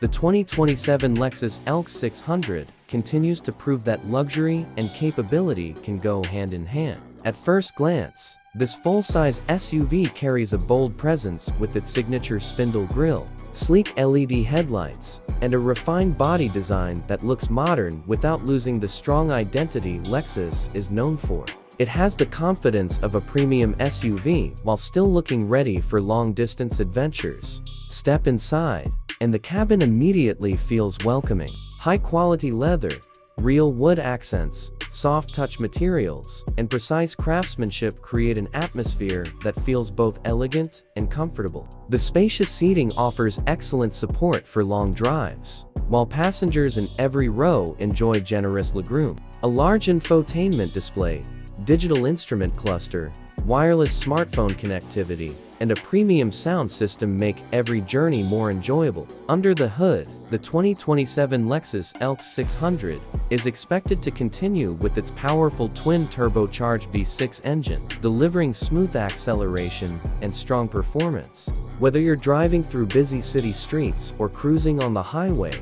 The 2027 Lexus LX 600 continues to prove that luxury and capability can go hand in hand. At first glance, this full-size SUV carries a bold presence with its signature spindle grille, sleek LED headlights, and a refined body design that looks modern without losing the strong identity Lexus is known for. It has the confidence of a premium SUV while still looking ready for long-distance adventures. Step inside, and the cabin immediately feels welcoming. High-quality leather, real wood accents, soft touch materials, and precise craftsmanship create an atmosphere that feels both elegant and comfortable. The spacious seating offers excellent support for long drives, while passengers in every row enjoy generous legroom. A large infotainment display, digital instrument cluster, wireless smartphone connectivity, and a premium sound system make every journey more enjoyable. Under the hood, the 2027 Lexus LX 600 is expected to continue with its powerful twin-turbocharged V6 engine, delivering smooth acceleration and strong performance. Whether you're driving through busy city streets or cruising on the highway,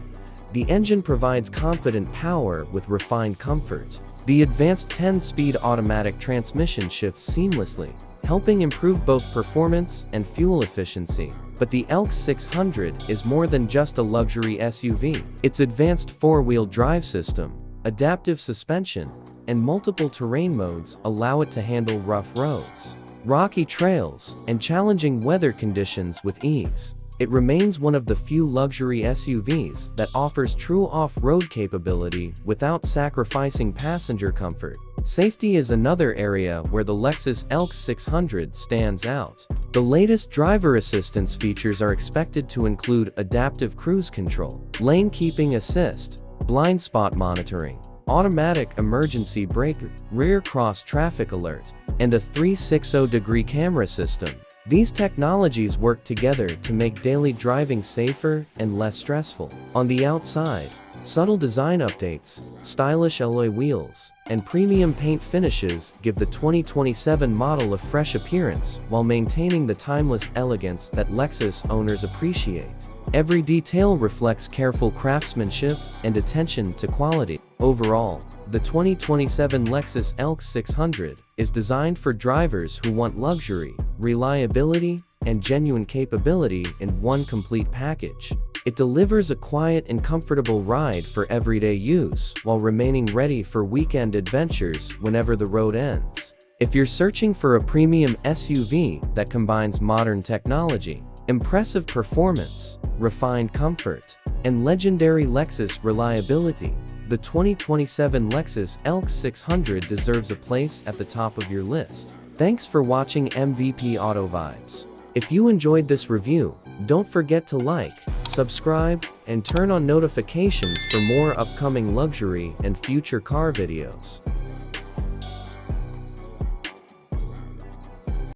the engine provides confident power with refined comfort. The advanced 10-speed automatic transmission shifts seamlessly, helping improve both performance and fuel efficiency. But the LX 600 is more than just a luxury SUV. Its advanced four-wheel drive system, adaptive suspension, and multiple terrain modes allow it to handle rough roads, rocky trails, and challenging weather conditions with ease. It remains one of the few luxury SUVs that offers true off-road capability without sacrificing passenger comfort. Safety is another area where the Lexus LX 600 stands out. The latest driver assistance features are expected to include adaptive cruise control, lane keeping assist, blind spot monitoring, automatic emergency brake, rear cross traffic alert, and a 360-degree camera system. These technologies work together to make daily driving safer and less stressful. On the outside, subtle design updates, stylish alloy wheels, and premium paint finishes give the 2027 model a fresh appearance while maintaining the timeless elegance that Lexus owners appreciate. Every detail reflects careful craftsmanship and attention to quality. Overall, the 2027 Lexus LX 600 is designed for drivers who want luxury, reliability, and genuine capability in one complete package. It delivers a quiet and comfortable ride for everyday use while remaining ready for weekend adventures whenever the road ends. If you're searching for a premium SUV that combines modern technology, impressive performance, refined comfort, and legendary Lexus reliability, the 2027 Lexus LX 600 deserves a place at the top of your list. Thanks for watching MVP AutoVibes. If you enjoyed this review, don't forget to like, subscribe, and turn on notifications for more upcoming luxury and future car videos.